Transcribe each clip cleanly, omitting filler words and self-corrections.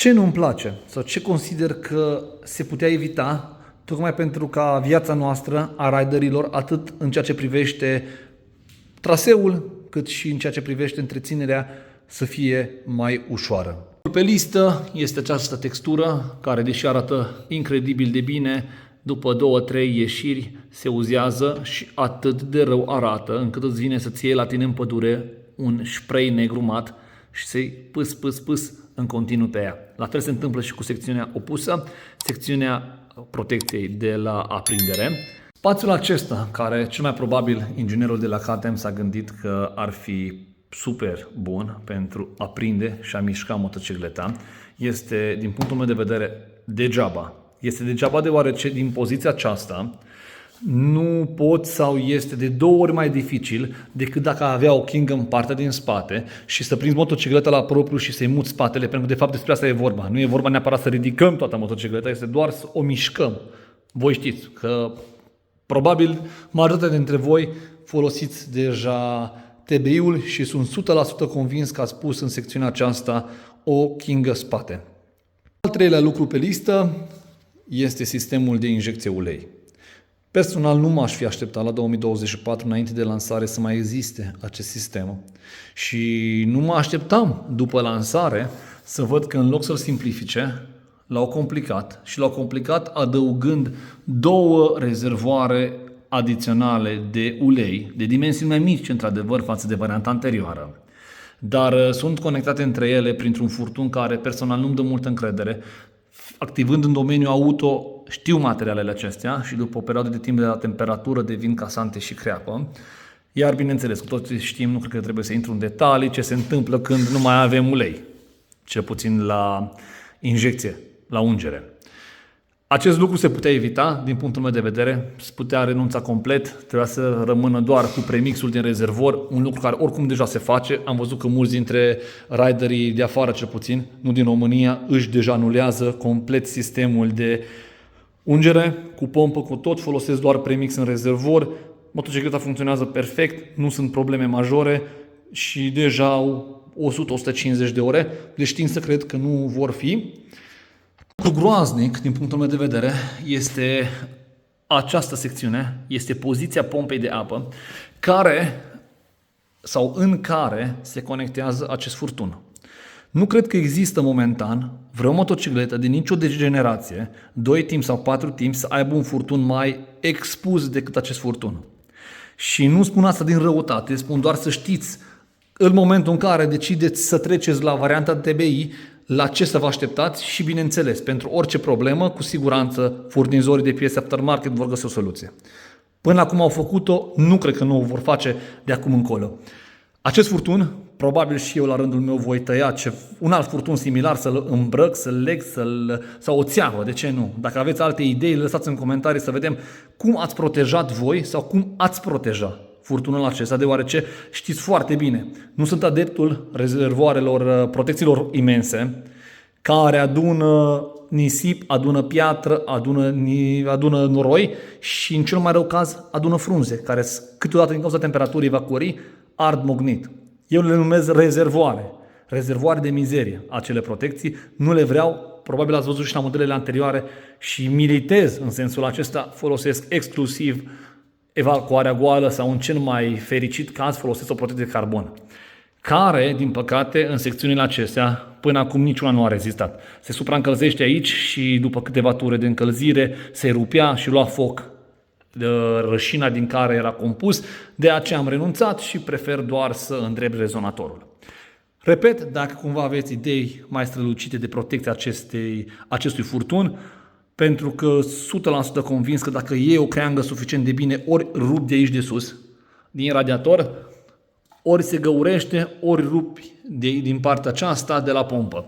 Ce nu-mi place sau ce consider că se putea evita tocmai pentru ca viața noastră a riderilor, atât în ceea ce privește traseul, cât și în ceea ce privește întreținerea, să fie mai ușoară. Pe listă este această textură care, deși arată incredibil de bine, după 2-3 ieșiri se uzează și atât de rău arată încât îți vine să-ți iei la tine în pădure un spray negru mat și să-i pâs în continuu pe ea. La fel se întâmplă și cu secțiunea opusă, secțiunea protecției de la aprindere. Spațiul acesta, care cel mai probabil inginerul de la KTM s-a gândit că ar fi super bun pentru a prinde și a mișca motocicleta, este, din punctul meu de vedere, degeaba. Este degeaba deoarece din poziția aceasta nu poți sau este de 2 ori mai dificil decât dacă avea o King în partea din spate și să prinzi motocicleta la propriu și să-i muți spatele, pentru că de fapt despre asta e vorba. Nu e vorba neapărat să ridicăm toată motocicleta, este doar să o mișcăm. Voi știți că probabil majoritatea dintre voi folosiți deja TBI-ul și sunt 100% convins că ați pus în secțiunea aceasta o King spate. Al treilea lucru pe listă este sistemul de injecție ulei. Personal nu m-aș fi așteptat la 2024 înainte de lansare să mai existe acest sistem și nu mă așteptam după lansare să văd că în loc să-l simplifice, l-au complicat și l-au complicat adăugând 2 rezervoare adiționale de ulei, de dimensiuni mai mici într-adevăr față de varianta anterioară. Dar sunt conectate între ele printr-un furtun care personal nu-mi dă multă încredere. Activând în domeniul auto, știu materialele acestea și după o perioadă de timp de la temperatură devin casante și creapă. Iar bineînțeles, cu toți știm, nu cred că trebuie să intru în detalii, ce se întâmplă când nu mai avem ulei, cel puțin la injecție, la ungere. Acest lucru se putea evita, din punctul meu de vedere, se putea renunța complet, trebuia să rămână doar cu premixul din rezervor, un lucru care oricum deja se face. Am văzut că mulți dintre riderii de afară, cel puțin, nu din România, își deja anulează complet sistemul de ungere, cu pompă, cu tot, folosesc doar premix în rezervor, motocicleta funcționează perfect, nu sunt probleme majore și deja au 100-150 de ore, deci tind să cred că nu vor fi. Lucru groaznic, din punctul meu de vedere, este această secțiune, este poziția pompei de apă, în care se conectează acest furtun. Nu cred că există momentan vreo motocicletă de nicio generație, 2 timp sau 4 timp, să aibă un furtun mai expus decât acest furtun. Și nu spun asta din răutate, spun doar să știți, în momentul în care decideți să treceți la varianta TBI, la ce să vă așteptați și, bineînțeles, pentru orice problemă, cu siguranță, furnizorii de piese aftermarket vor găsi o soluție. Până acum au făcut-o, nu cred că nu o vor face de acum încolo. Acest furtun, probabil și eu la rândul meu voi tăia un alt furtun similar, să-l îmbrăc, să-l leg, sau o țeavă, de ce nu? Dacă aveți alte idei, lăsați în comentarii să vedem cum ați protejat voi sau cum ați proteja furtunul acesta, deoarece știți foarte bine, nu sunt adeptul rezervoarelor, protecțiilor imense, care adună nisip, adună piatră, adună noroi și, în cel mai rău caz, adună frunze, care câteodată, din cauza temperaturii evacuării, ard mognit. Eu le numesc rezervoare de mizerie, acele protecții, nu le vreau, probabil ați văzut și la modelele anterioare și militez în sensul acesta, folosesc exclusiv evacuarea goală sau, în cel mai fericit caz, folosesc o protecție de carbon, care, din păcate, în secțiunile acestea, până acum niciuna nu a rezistat. Se supraîncălzește aici și după câteva ture de încălzire se rupea și lua foc de rășina din care era compus, de aceea am renunțat și prefer doar să îndrept rezonatorul. Repet, dacă cumva aveți idei mai strălucite de protecția acestui furtun, pentru că 100% convins că dacă iei o creangă suficient de bine, ori rup de aici de sus, din radiator, ori se găurește, ori rupi din partea aceasta de la pompă.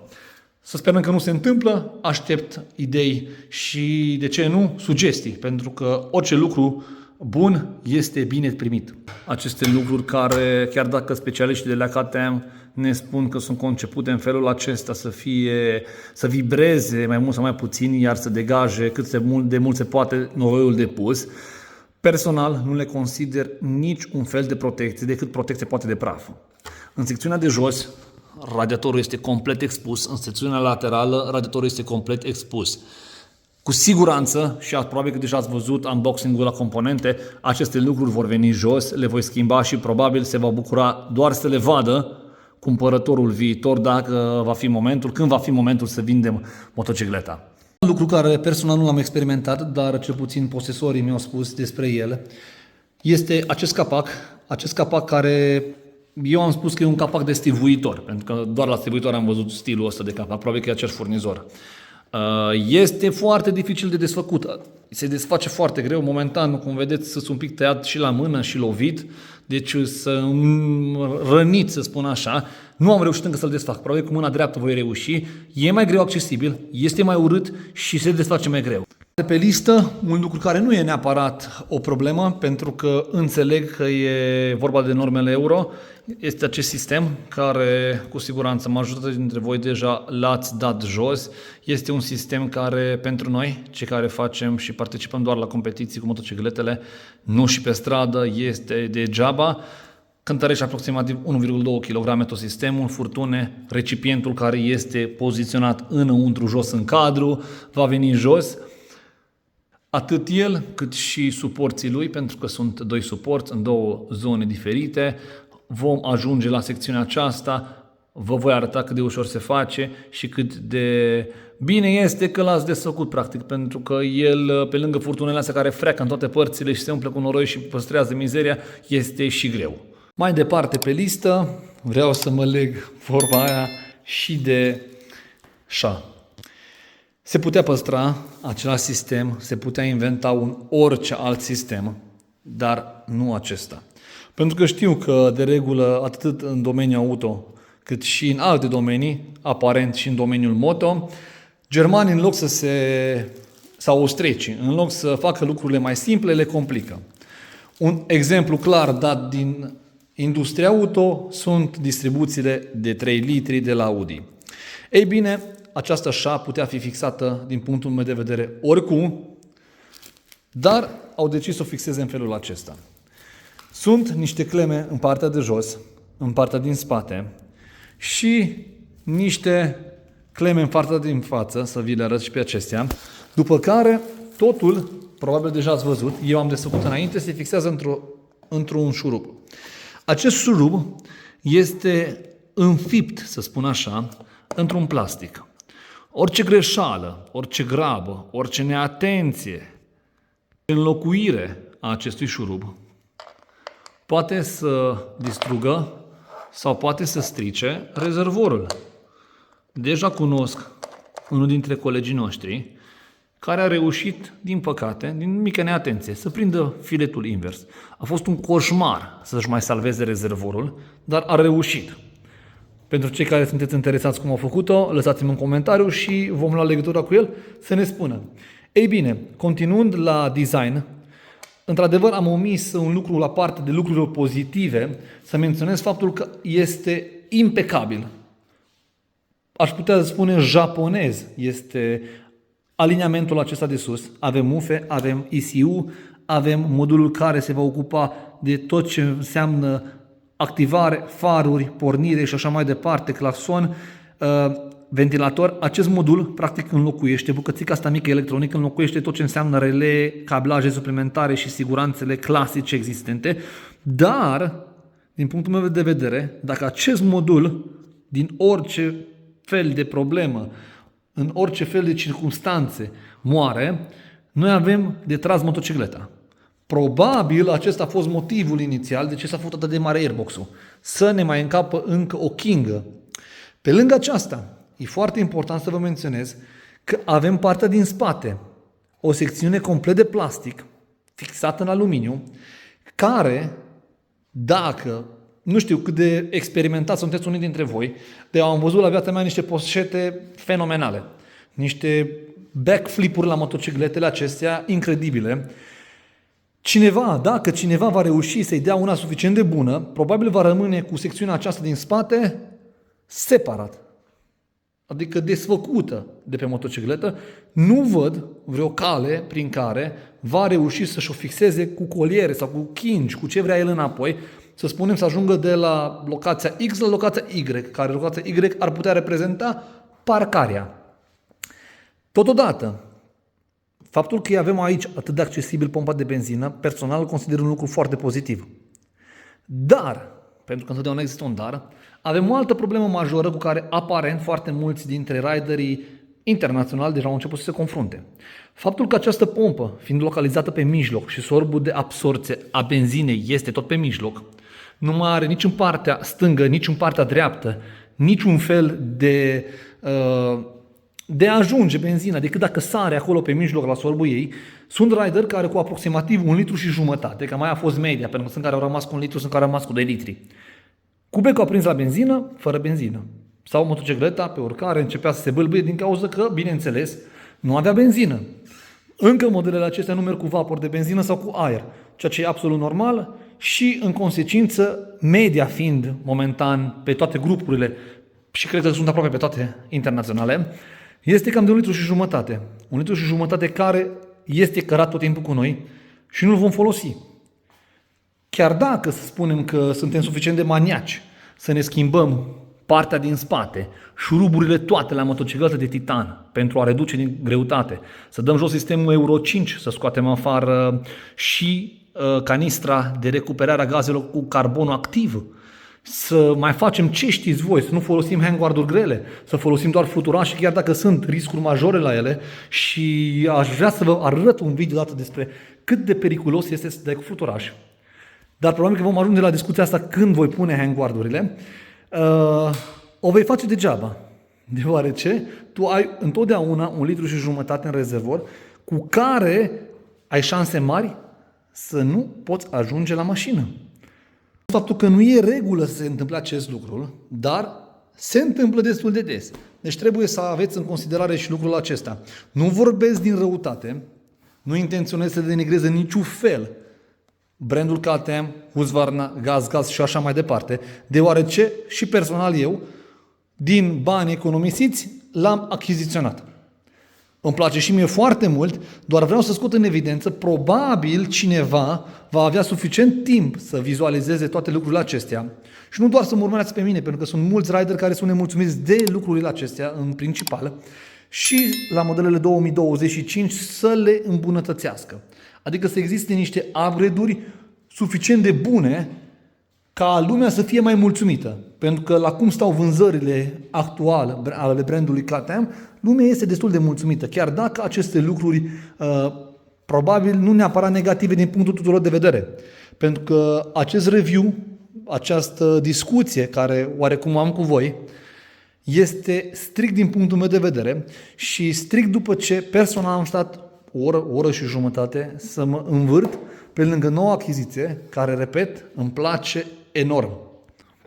Să sperăm că nu se întâmplă, aștept idei și, de ce nu, sugestii, pentru că orice lucru bun este bine primit. Aceste lucruri care, chiar dacă specialiștii de la KTM ne spun că sunt concepute în felul acesta să vibreze mai mult sau mai puțin, iar să degaje cât de mult se poate noroiul de pus, personal nu le consider nici un fel de protecție decât protecție poate de praf. În secțiunea de jos, radiatorul este complet expus, în secțiunea laterală radiatorul este complet expus. Cu siguranță, și probabil că deja ați văzut unboxing-ul la componente, aceste lucruri vor veni jos, le voi schimba și probabil se va bucura doar să le vadă cumpărătorul viitor dacă va fi momentul, când va fi momentul să vindem motocicleta. Un lucru care personal nu l-am experimentat, dar cel puțin posesorii mi-au spus despre el, este acest capac care eu am spus că e un capac de stivuitor, pentru că doar la stivuitor am văzut stilul ăsta de capac, probabil că e același furnizor. Este foarte dificil de desfăcut, se desface foarte greu, momentan, cum vedeți, sunt un pic tăiat și la mână și lovit, deci să rănit, să spun așa, nu am reușit încă să-l desfac, probabil cu mâna dreaptă voi reuși, e mai greu accesibil, este mai urât și se desface mai greu. Pe listă, un lucru care nu e neapărat o problemă, pentru că înțeleg că e vorba de normele euro, este acest sistem care cu siguranță majoritatea dintre voi deja l-ați dat jos. Este un sistem care pentru noi, cei care facem și participăm doar la competiții cu motocicletele, nu și pe stradă, este degeaba. Cântărește aproximativ 1,2 kg tot sistemul, furtune, recipientul care este poziționat înăuntru jos în cadru, va veni jos. Atât el cât și suporții lui, pentru că sunt doi suporți în două zone diferite. Vom ajunge la secțiunea aceasta, vă voi arăta cât de ușor se face și cât de bine este că l-ați desfăcut practic, pentru că el, pe lângă furtunele astea care freacă în toate părțile și se umple cu noroi și păstrează mizeria, este și greu. Mai departe pe listă vreau să mă leg vorba aia și de șa. Se putea păstra același sistem, se putea inventa un orice alt sistem, dar nu acesta. Pentru că știu că, de regulă, atât în domeniul auto, cât și în alte domenii, aparent și în domeniul moto, germanii, în loc sau austriecii, în loc să facă lucrurile mai simple, le complică. Un exemplu clar dat din industria auto sunt distribuțiile de 3 litri de la Audi. Ei bine, această șa putea fi fixată, din punctul meu de vedere, oricum, dar au decis să o fixeze în felul acesta. Sunt niște cleme în partea de jos, în partea din spate și niște cleme în partea din față, să vi le arăt și pe acestea, după care totul, probabil deja ați văzut, eu am desfăcut înainte, se fixează într-un șurub. Acest șurub este înfipt, să spun așa, într-un plastic. Orice greșeală, orice grabă, orice neatenție, înlocuire a acestui șurub poate să distrugă sau poate să strice rezervorul. Deja cunosc unul dintre colegii noștri care a reușit, din păcate, din mică neatenție, să prindă filetul invers. A fost un coșmar să-și mai salveze rezervorul, dar a reușit. Pentru cei care sunteți interesați cum au făcut-o, lăsați-mi un comentariu și vom lua legătura cu el să ne spună. Ei bine, continuând la design, într-adevăr am omis un lucru la parte de lucrurile pozitive, să menționez faptul că este impecabil. Aș putea spune japonez este aliniamentul acesta de sus. Avem mufe, avem ECU, avem modulul care se va ocupa de tot ce înseamnă activare, faruri, pornire și așa mai departe, claxon, ventilator. Acest modul practic înlocuiește bucățica asta mică electronică, înlocuiește tot ce înseamnă relee, cablaje suplimentare și siguranțele clasice existente, dar, din punctul meu de vedere, dacă acest modul, din orice fel de problemă, în orice fel de circunstanțe, moare, noi avem de tras motocicleta. Probabil acesta a fost motivul inițial de ce s-a făcut atât de mare airbox-ul. Să ne mai încapă încă o kingă. Pe lângă aceasta, e foarte important să vă menționez că avem partea din spate, o secțiune complet de plastic, fixată în aluminiu, care, dacă, nu știu cât de experimentați sunteți unii dintre voi, dar am văzut la viața mea niște poșete fenomenale, niște backflip-uri la motocicletele acestea incredibile. Dacă cineva va reuși să-i dea una suficient de bună, probabil va rămâne cu secțiunea aceasta din spate separat, adică desfăcută de pe motocicletă. Nu văd vreo cale prin care va reuși să-și o fixeze cu coliere sau cu kingi, cu ce vrea el înapoi, să spunem, să ajungă de la locația X la locația Y, care locația Y ar putea reprezenta parcarea. Totodată, faptul că avem aici atât de accesibil pompa de benzină, personal consider un lucru foarte pozitiv. Dar, pentru că întotdeauna există un dar, avem o altă problemă majoră cu care aparent foarte mulți dintre riderii internaționali deja au început să se confrunte. Faptul că această pompă, fiind localizată pe mijloc și sorbul de absorție a benzinei este tot pe mijloc, nu mai are nici în partea stângă, nici în partea dreaptă, niciun fel de a ajunge benzina, decât dacă sare acolo pe mijloc la sorbul ei. Sunt rider care cu aproximativ 1,5 litri, că mai a fost media, pentru că sunt care au rămas cu 1 litru, sunt care au rămas cu 2 litri. Cu becul aprins la benzină, fără benzină. Sau motocicleta pe urcare începea să se bâlbâie din cauza că, bineînțeles, nu avea benzină. Încă modelele acestea nu merg cu vapor de benzină sau cu aer, ceea ce e absolut normal și, în consecință, media fiind momentan pe toate grupurile, și cred că sunt aproape pe toate internaționale, este cam de 1,5 litri. 1,5 litri care este cărat tot timpul cu noi și nu-l vom folosi. Chiar dacă să spunem că suntem suficient de maniaci să ne schimbăm partea din spate, șuruburile toate la motocicletă de titan pentru a reduce din greutate, să dăm jos sistemul Euro 5, să scoatem afară și canistra de recuperare a gazelor cu carbonul activ, să mai facem ce știți voi, să nu folosim handguard-uri grele, să folosim doar fluturași, chiar dacă sunt riscuri majore la ele, și aș vrea să vă arăt un video dată despre cât de periculos este să dai cu fluturași. Dar probabil că vom ajunge la discuția asta când voi pune handguard-urile. O vei face degeaba, deoarece tu ai întotdeauna 1,5 litri în rezervor cu care ai șanse mari să nu poți ajunge la mașină. Faptul că nu e regulă să se întâmple acest lucru, dar se întâmplă destul de des. Deci trebuie să aveți în considerare și lucrul acesta. Nu vorbesc din răutate, nu intenționez să denigrez în niciun fel brandul KTM, Husqvarna, GazGaz și așa mai departe, deoarece și personal eu, din bani economisiți, l-am achiziționat. Îmi place și mie foarte mult, doar vreau să scot în evidență, probabil cineva va avea suficient timp să vizualizeze toate lucrurile acestea și nu doar să mă urmărească pe mine, pentru că sunt mulți rideri care sunt nemulțumiți de lucrurile acestea în principal și la modelele 2025 să le îmbunătățească. Adică să existe niște upgrade-uri suficient de bune ca lumea să fie mai mulțumită. Pentru că la cum stau vânzările actuale ale brandului KTM, lumea este destul de mulțumită. Chiar dacă aceste lucruri probabil nu neapărat negative din punctul tuturor de vedere. Pentru că acest review, această discuție care oarecum am cu voi, este strict din punctul meu de vedere și strict după ce personal am stat o oră și jumătate să mă învârt pe lângă noua achiziție, care, repet, îmi place enorm.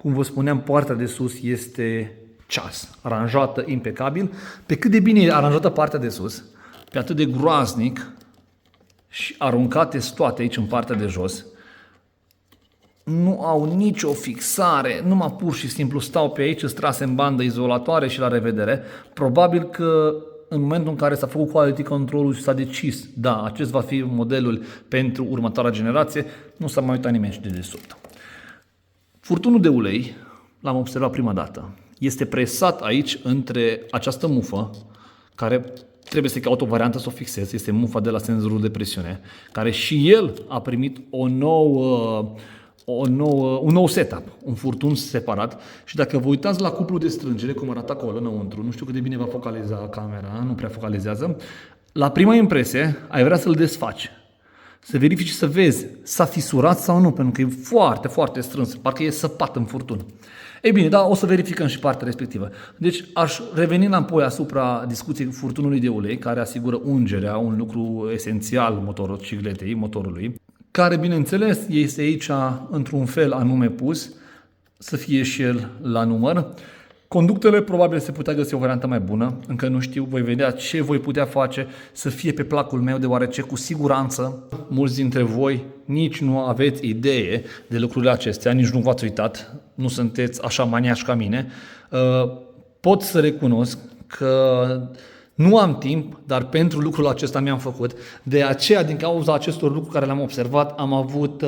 Cum vă spuneam, partea de sus este ceas, aranjată impecabil. Pe cât de bine e aranjată partea de sus, pe atât de groaznic și aruncate toate aici în partea de jos, nu au nicio fixare, numai pur și simplu stau pe aici, strase în bandă izolatoare și la revedere. Probabil că în momentul în care s-a făcut quality control-ul și s-a decis, da, acest va fi modelul pentru următoarea generație, nu s-a mai uitat nimeni și de desubt. Furtunul de ulei, l-am observat prima dată, este presat aici între această mufă, care trebuie să caut o variantă să o fixez, este mufa de la senzorul de presiune, care și el a primit un nou setup, un furtun separat, și dacă vă uitați la cuplul de strângere, cum arată acolo înăuntru, nu știu cât de bine va focaliza camera, nu prea focalizează, la prima impresie ai vrea să-l desfaci, să verifici, să vezi, s-a fisurat sau nu, pentru că e foarte, foarte strâns, parcă e săpat în furtun. Ei bine, da, o să verificăm și partea respectivă. Deci aș reveni înapoi asupra discuției furtunului de ulei, care asigură ungerea, un lucru esențial motocicletei, motorului, care, bineînțeles, este aici într-un fel anume pus, să fie și el la număr. Conductele probabil se putea găsi o variantă mai bună, încă nu știu, voi vedea ce voi putea face să fie pe placul meu, deoarece cu siguranță mulți dintre voi nici nu aveți idee de lucrurile acestea, nici nu v-ați uitat, nu sunteți așa maniaci ca mine. Pot să recunosc că Nu am timp, dar pentru lucrul acesta mi-am făcut. De aceea, din cauza acestor lucruri care le-am observat, am avut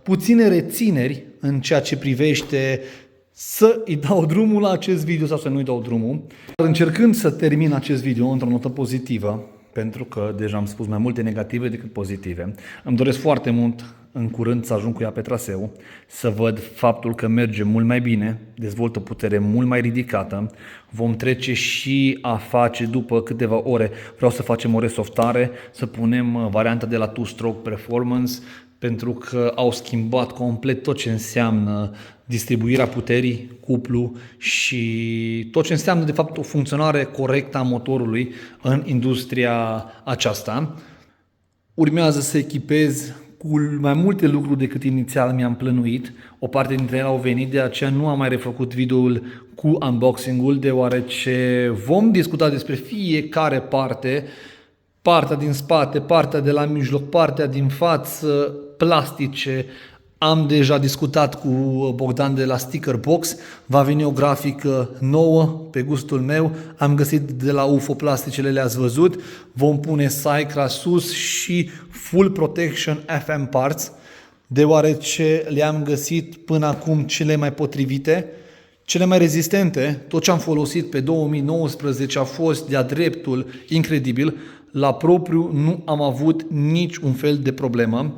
puține rețineri în ceea ce privește să îi dau drumul la acest video sau să nu îi dau drumul. Încercând să termin acest video într-o notă pozitivă, pentru că deja am spus mai multe negative decât pozitive, îmi doresc foarte mult în curând să ajung cu ea pe traseu, să văd faptul că merge mult mai bine, dezvoltă putere mult mai ridicată, vom trece și a face după câteva ore, vreau să facem o resoftare, să punem varianta de la two-stroke performance, pentru că au schimbat complet tot ce înseamnă distribuirea puterii, cuplu și tot ce înseamnă de fapt o funcționare corectă a motorului în industria aceasta. Urmează să echipez cu mai multe lucruri decât inițial mi-am plănuit. O parte dintre ele au venit, de aceea nu am mai refăcut videoul cu unboxing-ul, deoarece vom discuta despre fiecare parte, partea din spate, partea de la mijloc, partea din față, plastice. Am deja discutat cu Bogdan de la Sticker Box, va veni o grafică nouă pe gustul meu, am găsit de la UFO plasticele, le-ați văzut, vom pune Cycra sus și Full Protection FM Parts, deoarece le-am găsit până acum cele mai potrivite, cele mai rezistente. Tot ce am folosit pe 2019 a fost de-a dreptul incredibil, la propriu nu am avut niciun fel de problemă.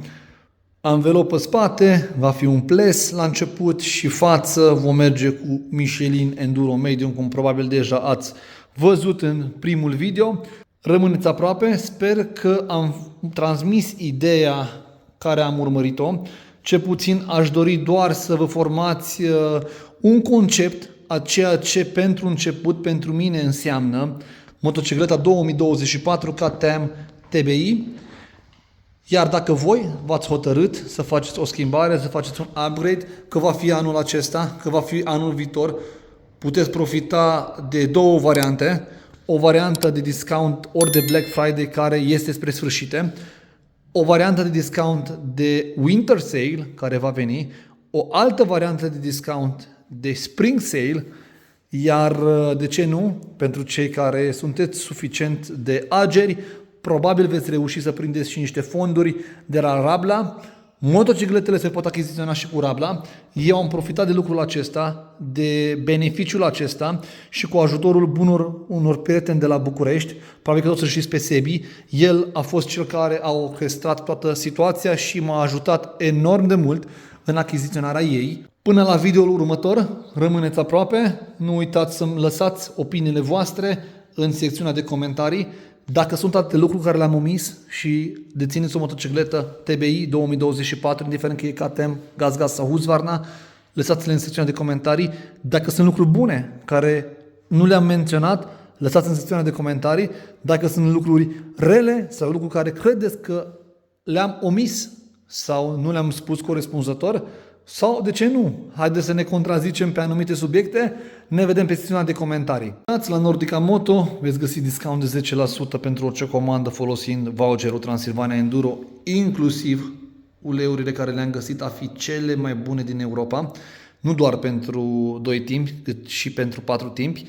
Anvelopă pe spate, va fi un ples la început și față vom merge cu Michelin Enduro Medium, cum probabil deja ați văzut în primul video. Rămâneți aproape, sper că am transmis ideea care am urmărit-o. Ce puțin aș dori doar să vă formați un concept a ceea ce pentru început pentru mine înseamnă motocicleta 2024 KTM TBI. Iar dacă voi v-ați hotărât să faceți o schimbare, să faceți un upgrade, că va fi anul acesta, că va fi anul viitor, puteți profita de două variante. O variantă de discount ori de Black Friday care este spre sfârșite, o variantă de discount de Winter Sale care va veni, o altă variantă de discount de Spring Sale, iar de ce nu, pentru cei care sunteți suficient de ageri, probabil veți reuși să prindeți și niște fonduri de la Rabla. Motocicletele se pot achiziționa și cu Rabla. Eu am profitat de lucrul acesta, de beneficiul acesta și cu ajutorul unor prieteni de la București, probabil că toți să știți pe Sebi, el a fost cel care a orchestrat toată situația și m-a ajutat enorm de mult în achiziționarea ei. Până la videoul următor, rămâneți aproape, nu uitați să-mi lăsați opiniile voastre în secțiunea de comentarii. Dacă sunt alte lucruri care le-am omis și dețineți o motocicletă TBI 2024, indiferent că e KTM, GazGaz sau Husqvarna, lăsați-le în secțiunea de comentarii. Dacă sunt lucruri bune care nu le-am menționat, lăsați în secțiunea de comentarii. Dacă sunt lucruri rele sau lucruri care credeți că le-am omis sau nu le-am spus corespunzător, sau, de ce nu? Haideți să ne contrazicem pe anumite subiecte. Ne vedem pe secțiunea de comentarii. La Nordica Moto veți găsi discount de 10% pentru orice comandă folosind voucherul Transilvania Enduro, inclusiv uleiurile care le-am găsit a fi cele mai bune din Europa, nu doar pentru 2 timpi, cât și pentru 4 timpi.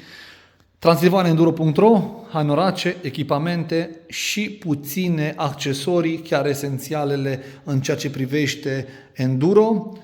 TransilvaniaEnduro.ro, hanorace, echipamente și puține accesorii, chiar esențialele în ceea ce privește enduro.